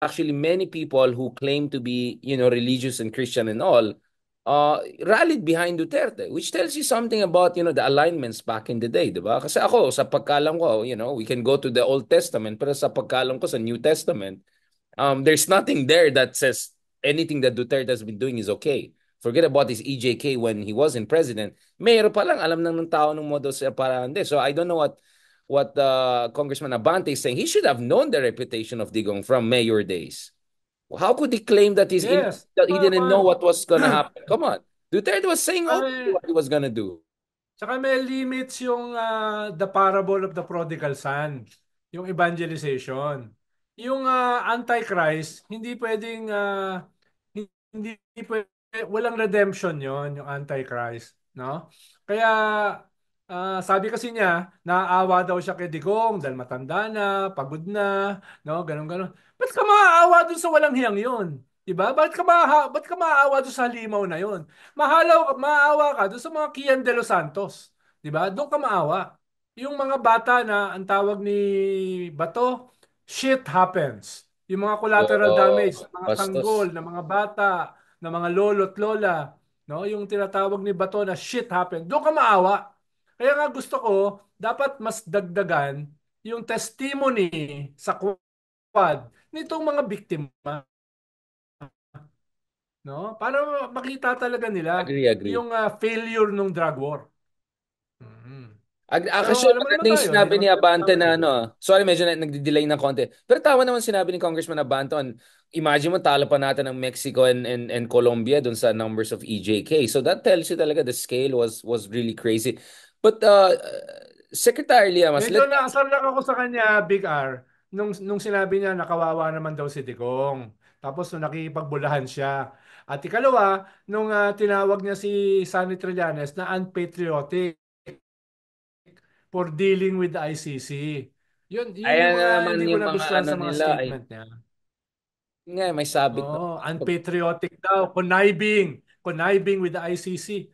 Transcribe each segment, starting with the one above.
actually many people who claim to be, religious and Christian and all, rallied behind Duterte, which tells you something about, the alignments back in the day, di ba? Kasi ako, sa pagkalam ko, we can go to the Old Testament, pero sa pagkalam ko sa New Testament, there's nothing there that says anything that Duterte has been doing is okay. Forget about his EJK when he wasn't president. Mayor pa lang, alam nang ng tao ng modus operandi. So I don't know what Congressman Abante is saying. He should have known the reputation of Digong from mayor days. How could he claim that Yes. that he didn't know what was gonna happen? Come on. Duterte was saying openly Ay, what he was gonna do. tsaka may limits yung the parable of the prodigal son, yung evangelization. Yung antichrist, hindi pwedeng hindi pwede, walang redemption yon yung antichrist, no? Kaya sabi kasi niya, naaawa daw siya kay Digong dahil matanda na, pagod na, no? Ganun ganon. Ba't ka maaawa dun sa walang hiyang yun? 'Di ba? Ba't ka maaawa dun sa halimaw na yun? Maawa ka doon sa mga Kian de los Santos. 'Di ba? Doon ka maawa. Yung mga bata na ang tawag ni Bato, shit happens. Yung mga collateral damage, mga sanggol, Bastos. na mga bata, na mga lolo't lola, no? Yung tinatawag ni Bato na shit happens. Doon ka maawa. Kaya nga gusto ko, dapat mas dagdagan yung testimony sa quad nitong mga biktima, no? Para makita talaga nila Agree, agree. yung failure ng drug war. Mhm. Pero Kasi alam mo maganda naman yung tayo, hindi sinabi naman ni tayo Abante magkamali. na sorry, medyo nagdi-delay ng konti. Pero tama naman sinabi ni Congressman Abante on, imagine mo, talo pa natin ng Mexico and Colombia dun sa numbers of EJK. So that tells you talaga the scale was really crazy. But Secretary Llamas, Medyo naasar lang ako sa kanya, Big R, nung sinabi niya na kawawa naman daw si Digong. Tapos nung nakikipagbulahan siya. At ikalawa, nung tinawag niya si Sonny Trillanes na unpatriotic for dealing with the ICC. Yun ayan yung na mga naman hindi ko yung mga nagustuhan ano sa mga nila ay statement niya. nga may sabit na. Oh, unpatriotic daw, conniving with the ICC.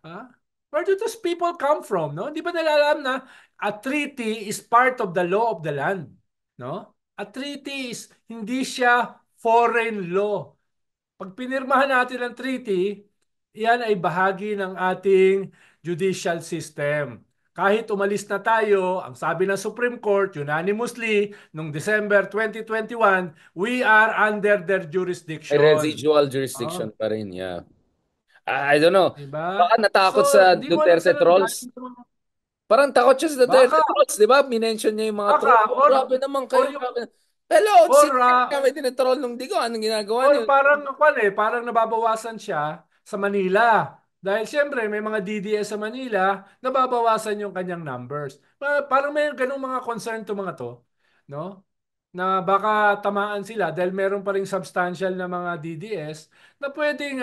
Huh? Where do those people come from? No? Di ba nila alam na a treaty is part of the law of the land? No? A treaty is hindi siya foreign law. Pag pinirmahan natin ang treaty, yan ay bahagi ng ating judicial system. Kahit umalis na tayo, ang sabi ng Supreme Court unanimously noong December 2021, we are under their May jurisdiction. residual Oh, jurisdiction pa rin, yeah. I don't know. di ba? Baka So, natakot sa hindi mo alam Duterte saan ang trolls. galing sa mga Parang takot siya sa Duterte baka, trolls, di ba? Minention niya yung mga baka, troll. Oh, grabe naman or kayo, yung, grabe. Hello, or, sino kami tinatroll nung Digo? Anong ginagawa or niyo? parang nababawasan siya sa Manila. Dahil siyempre may mga DDS sa Manila, nababawasan yung kanyang numbers. Parang may ganung mga concern to mga to, no? Na baka tamaan sila dahil meron pa ring substantial na mga DDS na pwedeng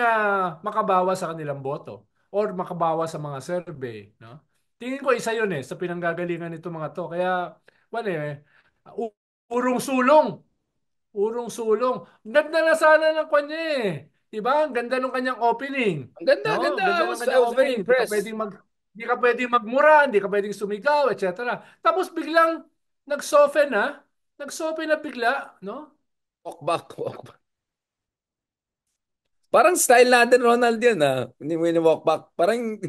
makabawa sa kanilang boto or makabawa sa mga survey, no? Tingin ko isa 'yun sa pinanggagalingan nito mga to. Kaya u- urong sulong. Urong sulong. Ganda na sana ng kanya eh. 'Di ba? Ang ganda ng kanyang opening. Ang ganda, No? ganda. Ang ganda ng I kanyang was very opening. impressed. Hindi ka pwedeng magmura, hindi ka pwedeng sumigaw, etc. Tapos biglang nag-soften na. Nag-soften na bigla, no? Walk back, walk back. Parang style natin, Ronald, yan, ah. Hindi mo walk back. Parang,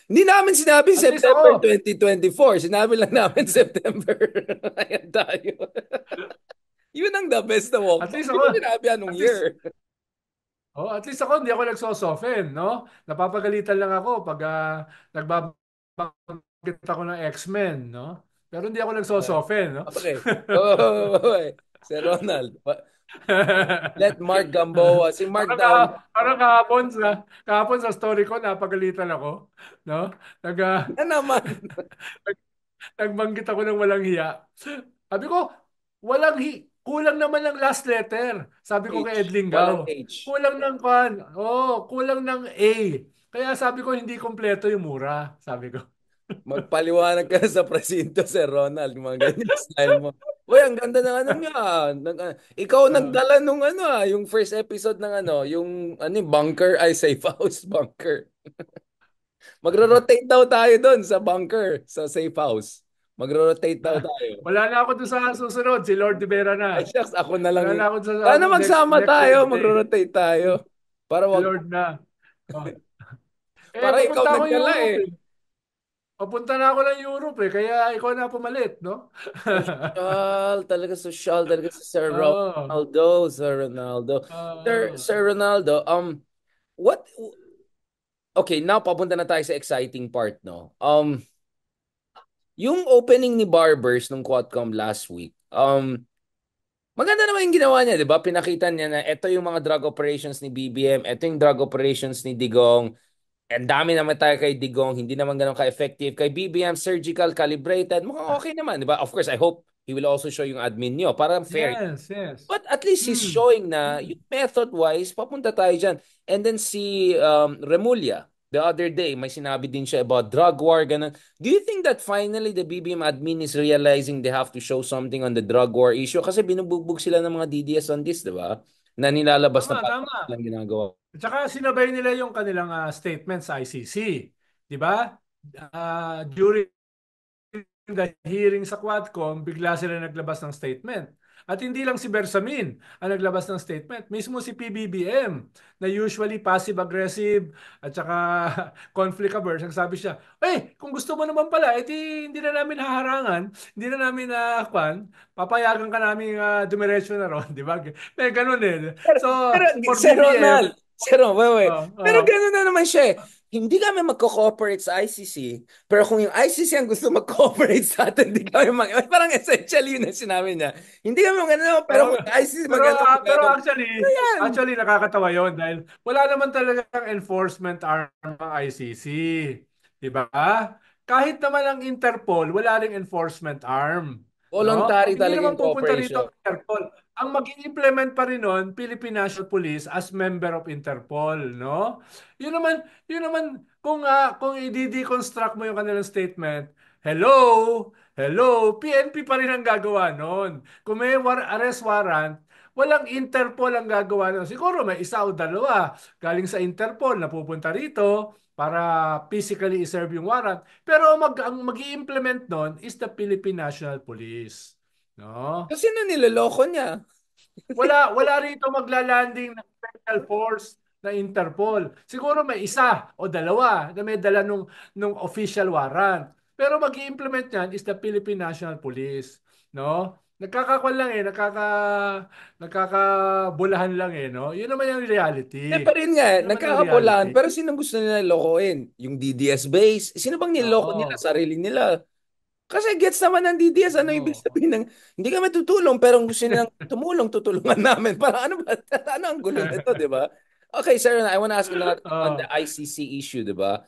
hindi namin sinabi At least September ako, 2024. Sinabi lang namin September. Ayan tayo. Yun ang the best na walk at back. least Hindi ako, mo sinabi anong at least year. at least ako hindi ako nagso-soften, no? Napapagalitan lang ako pag nagbabanggit ako ng X-Men, no? Pero hindi ako nagso-soften, no? Okay. Oh, si Ronald. Let Mark Gamboa. Si Mark daw. Parang kahapon sa story ko napagalitan ako, no? Nag Na naman. nagbanggit ako ng walang hiya. Sabi ko, kulang naman ng last letter. Sabi ko kay H. Edling Walang Gao. H. Kulang ng kwan. Oh, kulang ng A. Kaya sabi ko hindi kompleto yung mura, sabi ko. Magpaliwanag ka sa presinto, Sir Ronald. Yung mga ganyan style mo. Uy, ang ganda ng ano nga. Ikaw Ah, nagdala nung yung first episode ng yung yung bunker, ay safe house bunker. Magro-rotate daw tayo doon sa bunker, sa safe house. Magro-rotate daw tayo. Wala na ako doon sa susunod. Si Lord Rivera Ay, na. shucks, ako na lang. Wala na ako sa Sana next magsama next tayo, Wednesday. magro-rotate tayo. Para Si wag, Lord na. Oh. para ikaw Papunta ako nagdala Europe eh. eh. Papunta na ako ng Europe eh. Kaya ikaw na pumalit, no? Sosyal talaga si Sir Oo. Ronaldo, Sir Ronaldo. Sir Oo. Ronaldo, what, okay, now papunta na tayo sa exciting part, no? Yung opening ni Barbers nung Quadcom last week, maganda naman yung ginawa niya, di ba? Pinakita niya na ito yung mga drug operations ni BBM, ito yung drug operations ni Digong. Ang dami naman tayo kay Digong, hindi naman ganun ka-effective. Kay BBM, surgical, calibrated, mukhang okay naman, di ba? Of course, I hope he will also show yung admin nyo para fair. Yes, yes. But at least he's Mm. showing na Mm. yung method-wise, papunta tayo dyan. And then si Remulla, the other day, may sinabi din siya about drug war, ganun. Do you think that finally the BBM admin is realizing they have to show something on the drug war issue? Kasi binubugbog sila ng mga DDS on this, di ba? Na nilalabas na Tama, parang tama. lang ginagawa. At saka sinabay nila yung kanilang statement sa ICC. Di ba? During the hearing sa Quadcom, bigla sila naglabas ng statement. At hindi lang si Bersamin ang naglabas ng statement. Mismo si PBBM na usually passive-aggressive at saka conflict averse. Nagsabi siya, kung gusto mo naman pala, edi hindi na namin haharangan, hindi na namin papayagan ka namin dumiretso na ron. Di ba? May ganun eh. Pero, So, pero for Sir BBM, Ronald, Sir Ron, wait, wait. uh, Pero uh, gano'n na naman siya eh. Hindi kami magko-cooperate sa ICC, pero kung yung ICC ang gusto mag-cooperate sa atin, hindi kami parang essentially yun ang sinabi niya. Hindi kami mag-ano, pero Pero kung yung ICC pero mag-ano, pero mag-ano. Ano actually yan? actually nakakatawa 'yon dahil wala naman talagang enforcement arm ang ICC, 'di ba? Kahit naman ang Interpol, wala ring enforcement arm, no? Voluntary Hindi talaga naman yung pupunta rito cooperation. ang Interpol. Ang mag-implement pa rin nun, Philippine National Police as member of Interpol, no? Yun naman kung i-deconstruct mo yung kanilang statement, hello, hello, PNP pa rin ang gagawa nun. Kung may arrest warrant, walang Interpol ang gagawa nun. Siguro may isa o dalawa galing sa Interpol na pupunta rito para physically i-serve yung warrant. Pero ang mag-i-implement nun is the Philippine National Police. No? Kasi na niloloko niya. Wala rito maglalanding ng special force na Interpol. Siguro may isa o dalawa na may dala nung official warrant. Pero mag-i-implement niyan is the Philippine National Police, no? Nagkakakwan lang eh, nagkakabulahan lang eh, no? Yun naman yung Eh, reality. pa rin nga, Yun naman yung nagkakapulaan. reality. Pero sino gusto nila lokohin? Yung DDS base? Sino bang niloko nila? Oo. Sarili nila. Kasi gets naman ng DDS, ano ibig Oo. sabihin ng, hindi kami tutulong, pero kung gusto nilang tumulong, tutulungan namin. Parang ano ba, ano ang gulo nito, di ba? Okay, sir, I want to ask another thing on the Oo. ICC issue, di ba?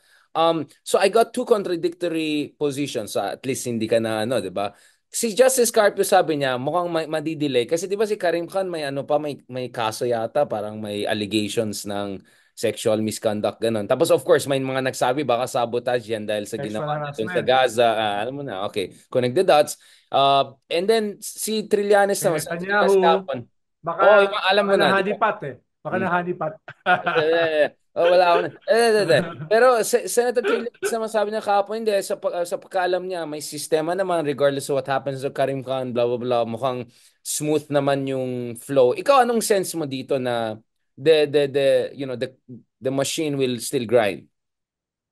So I got two contradictory positions, at least hindi ka na, ano, di ba? Si Justice Carpio sabi niya, mukhang madidelay. Kasi di ba si Karim Khan may ano pa, may kaso yata, parang may allegations ng sexual misconduct, ganun. Tapos of course, may mga nagsabi baka sabotage yan dahil sa Sexual ginawa niya doon sa harassment. Gaza. Alam Oo. mo na, okay. Connect the dots. And then si Trillanes Si naman, sa Trillanes Netanyahu, kahapon. baka, Oh, yung alam baka mo na, di ba? nahanipat eh. Baka Hmm. nahanipat. Oh, wala ako na. Pero Senator Trillanes naman sabi niya kahapon, hindi, sa pagkaalam niya, may sistema naman regardless of what happens to Karim Khan, blah, blah, blah. Mukhang smooth naman yung flow. Ikaw, anong sense mo dito na the machine will still grind?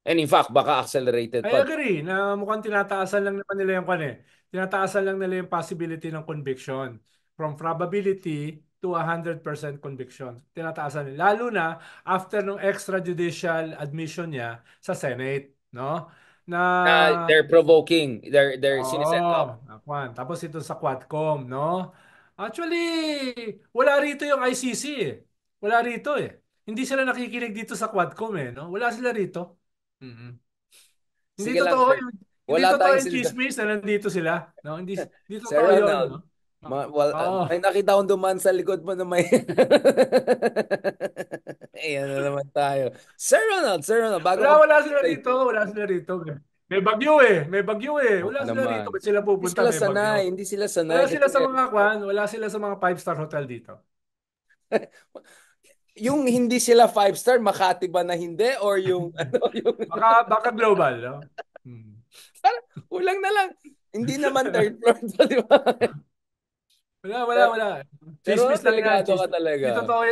And in fact, baka accelerated I pa. agree na mukhang tinataasan lang naman nila yung kwan eh. Tinataasan lang nila yung possibility ng conviction. From probability to 100% conviction. Tinataasan nila. Lalo na after nung extrajudicial admission niya sa Senate. No? Na They're provoking. They're siniset up. Oo, kwan. Tapos ito sa Quadcom, no? Actually, wala rito yung ICC eh. Wala rito eh. Hindi sila nakikinig dito sa Quadcom eh, no? Wala sila rito. Mhm. Hindi Sige lang, totoo sir. yung hindi Wala totoo tayong yung silda. chismis na nandito sila, no? Hindi Sir totoo 'yon, no? Ronald, Oo. may nakita akong dumaan sa likod mo na may... Ayan na naman tayo. Sir Ronald, bago ka Wala sila mag-say, rito, wala sila rito. May bagyo eh, may bagyo eh. oo Wala sila rito, naman. ba't sila Hindi pupunta sila may sanay, bagyo? hindi sila sanay kasi Wala sila sa mga five-star hotel dito. yung hindi sila five-star, Makati ba na hindi? Or yung, ano, yung, Baka global, no? Hmm. kulang na lang. Hindi naman third floor to, di ba? Wala, wala, wala. Pero Chismis lang yan. delikado ka talaga.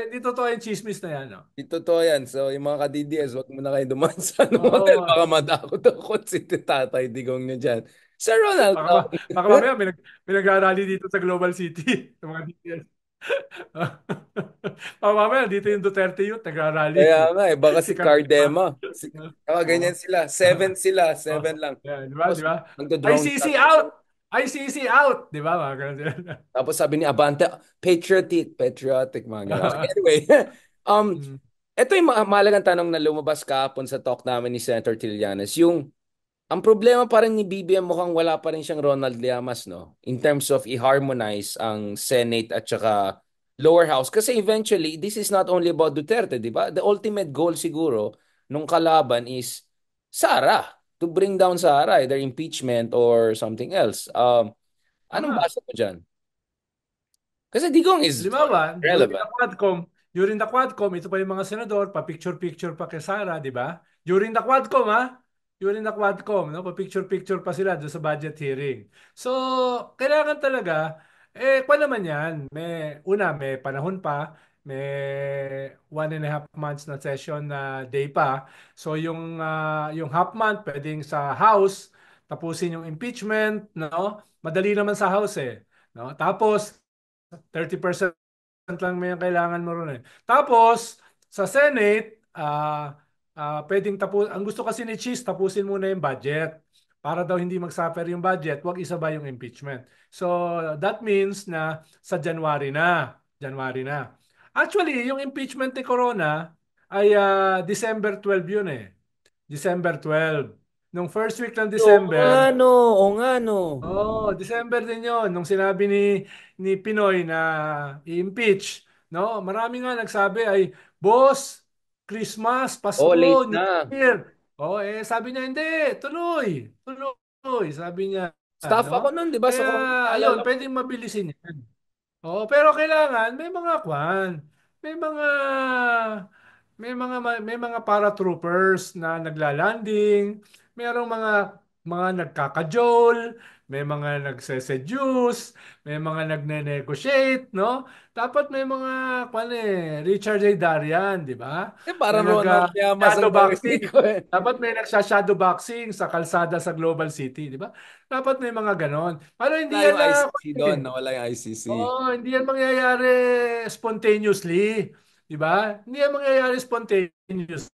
Di totoo yung chismis na yan. No? Totoo yan. So, yung mga ka-DDS, wag mo na kayo dumaan sa anong hotel. Oo. Baka madakot ako si Tatay Digong nyo dyan. Sir Ronald, Baka, baka mamaya may nagrarally dito sa Global City. Sa mga DPS. Baka mamaya dito yung Duterte Youth nagrarally. kaya nga eh, baka Si si Cardema. Cardema. Oo. Ganyan sila. Seven sila. Oh, Seven lang. yeah, di ba? Tapos, Di ba? magdo-drone ICC shot. out! ICC out! Di ba? Mga ganun sila. Tapos sabi ni Abante, patriotic, mga gano'n. So anyway, um, Mm. ito yung mahalagang tanong na lumabas kahapon sa talk namin ni Senator Trillanes. Ang problema pa rin ni BBM mukhang wala pa rin siyang Ronald Llamas, no? In terms of i-harmonize ang Senate at saka lower house. Kasi eventually, this is not only about Duterte, di ba? The ultimate goal siguro nung kalaban is Sara. To bring down Sara, either impeachment or something else. Anong Tama. basa mo dyan? Kasi Digong is Halimbawa, relevant. during the Quadcom, ito pa yung mga senador, pa-picture-picture pa kay Sara, di ba? During the Quadcom, ha? During the Quadcom, no? Pa-picture-picture pa sila doon sa budget hearing. So, kailangan talaga, kwan naman yan. May panahon pa, may 1.5 months na session na day pa. So, yung half month, pwedeng sa House, tapusin yung impeachment, no? Madali naman sa House eh. No? Tapos, 30% lang may kailangan mo ron eh. Tapos, sa Senate, pwedeng ang gusto kasi ni Cheese, tapusin muna yung budget. Para daw hindi mag-suffer yung budget, wag isabay yung impeachment. So, that means na sa January na. January na. Actually, yung impeachment ni Corona ay December 12 yun eh. December 12. Nung first week ng Oo nga December, no, oo nga no. oh, December din 'yon nung sinabi ni Pinoy na i-impeach, no? Marami nga nagsabi ay, "Boss, Christmas, Oh, late Pasko, New na. Year." Oh, sabi niya, "Hindi, tuloy. Tuloy." Sabi niya, Staff ako no? nun, di ba? Kaya Sa Congress, naalala ayun, ko. pwedeng mabilisin 'yan. Oo, pero kailangan may mga may mga paratroopers na naglalanding, mayroong mga nagkakajol, may mga nagse-seduce, may mga nagne-negotiate, no? Dapat may mga Richard A. Darian, di ba? Na Parang Ronald Llamas shadow ang narinig boxing. ko eh. Dapat may nagsha-shadow boxing sa kalsada sa Global City, di ba? Dapat may mga ganon. Para Wala hindi yan yung na ICC doon, nawala yung ICC. Oo, hindi yan mangyayari spontaneously. Di ba? Hindi yan mangyayari spontaneously.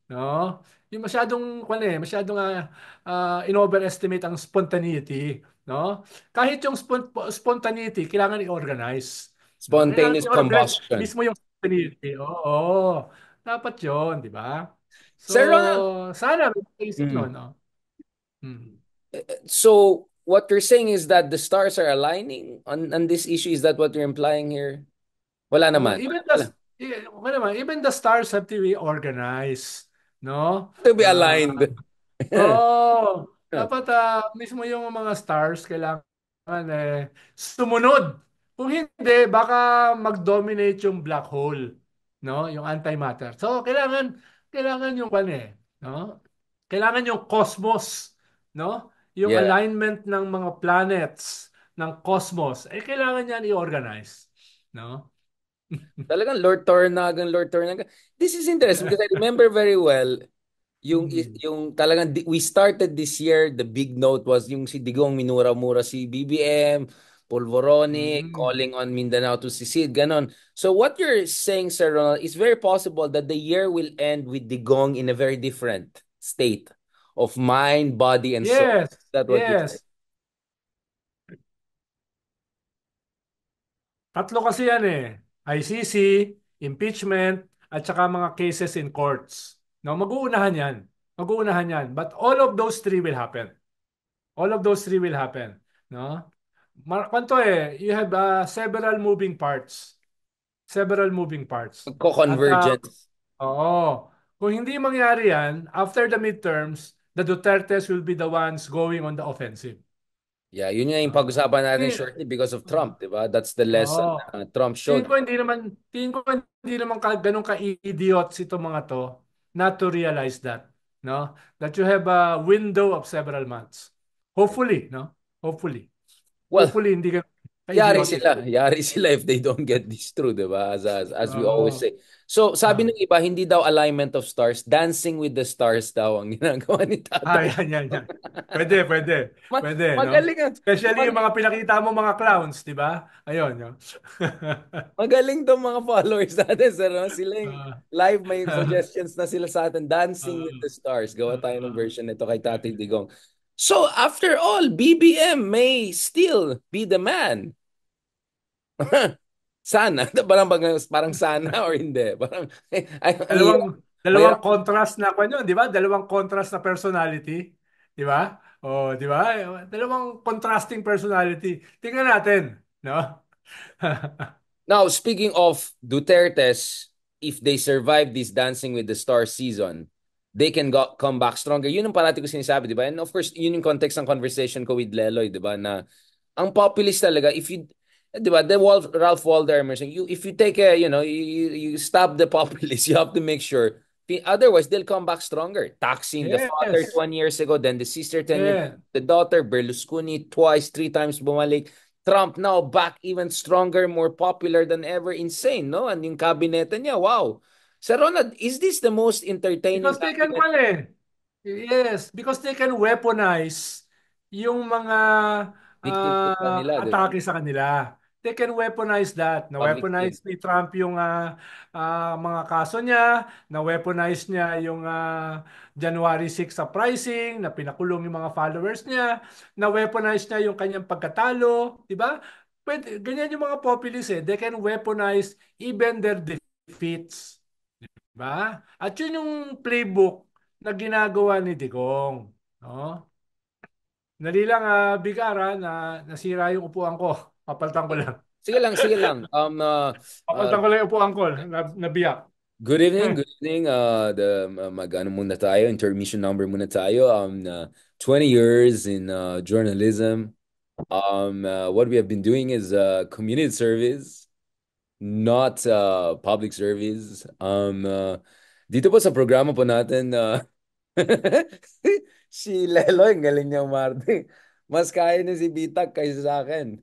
No? Yung masyadong in-overestimate ang spontaneity. No? Kahit yung spontaneity, kailangan i-organize. No? Kailangan Spontaneous i-organize combustion. mismo yung spontaneity. Oo. Dapat yon, di ba? So, Sir Ronald, sana may isip no, mm. no? Hmm. So what you're saying is that the stars are aligning on this issue? Is that what you're implying here? Wala Oh, naman. Wala. okay naman, even the stars have to be organized, no? To be Ah, aligned. dapat mismo yung mga stars kailangan sumunod. Kung hindi, baka mag-dominate yung black hole, no? Yung antimatter. So, kailangan yung no? Kailangan yung cosmos, no? Yung Yeah. alignment ng mga planets ng cosmos, kailangan yan i-organize, no? Talagang Lord Tornagan, Lord Tornagan. This is interesting because I remember very well Mm. yung talagang we started this year, the big note was yung si Digong minura-mura si BBM, Polvoronic, Mm. calling on Mindanao to secede, ganon. So what you're saying, Sir Ronald, is very possible that the year will end with Digong in a very different state of mind, body, and soul. Yes, Is that what you're saying? yes. Tatlo kasi yan eh. ICC, impeachment, at saka mga cases in courts. No, mag-uunahan yan. Mag-uunahan yan. But all of those three will happen. All of those three will happen. No? Kwanto you have several moving parts. Several moving parts. At Magko-convergence. oo, kung hindi mangyari yan, after the midterms, the Dutertes will be the ones going on the offensive. Yeah, yun nga yung Ah, pag-usapan natin eh, shortly because of ah, Trump, di ba? That's the lesson Oo. na Trump showed. Tingin ko hindi naman ganun ka-idiots itong mga to not to realize that. no? That you have a window of several months. Hopefully, no? Hopefully. Well, Hopefully, hindi ka ka-idiotic. Yari sila if they don't get this through, 'di ba? As we always Oo. say. So, sabi Ah, ng iba, hindi daw alignment of stars, dancing with the stars daw ang ginagawa ni Tatay. yan, yan, yan. Pwede, pwede. Pwede, no? Magaling ang Especially yung mag- mga pinakita mo mga clowns, di ba? Ayun, no? magaling tong mga followers natin, sir. No? Sila yung Ah, live may suggestions na sila sa atin, ah, Dancing with the Stars. Gawa tayo ng ah, version nito kay Tatay eh. Digong. So, after all, BBM may still be the man. Sana. Parang sana or hindi. Parang, ang hirap. Dalawang Mahirap. contrast na kanyo, di ba? Dalawang contrast na personality, di ba? Oh, di ba? Dalawang contrasting personality. Tingnan natin, no? Now, speaking of Duterte's, if they survive this Dancing with the Stars season, they can come back stronger. Yun ang parati ko sinasabi, di ba? And of course, yun yung context ng conversation ko with Leloy, di ba? Na ang populist talaga, if you, di ba, Ralph Waldo Emerson, if you take a, you stop the populist, you have to make sure, otherwise, they'll come back stronger. Taxing the father Yes. 20 years ago, then the sister 10 years, Yeah. the daughter, Berlusconi, twice, three times bumalik. Trump now back even stronger, more popular than ever. Insane, no? And yung kabinete niya, wow. Sir Ronald, is this the most entertaining Because they can cabinet well Yes, because they can weaponize yung mga victim sa kanila, di ba? atake sa kanila. They can weaponize that. Public Na-weaponize game. ni Trump yung mga kaso niya. Na-weaponize niya yung January 6 uprising, na pinakulong yung mga followers niya. Na-weaponize niya yung kanyang pagkatalo. Di ba? Pwede, ganyan yung mga populists eh. They can weaponize even their defeats. Ba? At yun yung playbook na ginagawa ni Digong. No? Dali lang, Big Ara, na nasira yung upuan ko. Papalitan ko lang. Sige lang, sige lang. Uh, Papalitan ko lang yung upuan ko. Nabiyak. Good evening, good evening. Mag-ano muna tayo, intermission number muna tayo. 20 years in journalism. What we have been doing is community service, not public service. Dito po sa programa po natin, si Lelo, ang galing niya umarte. Mas kaya niya si Bitag kaysa sa akin.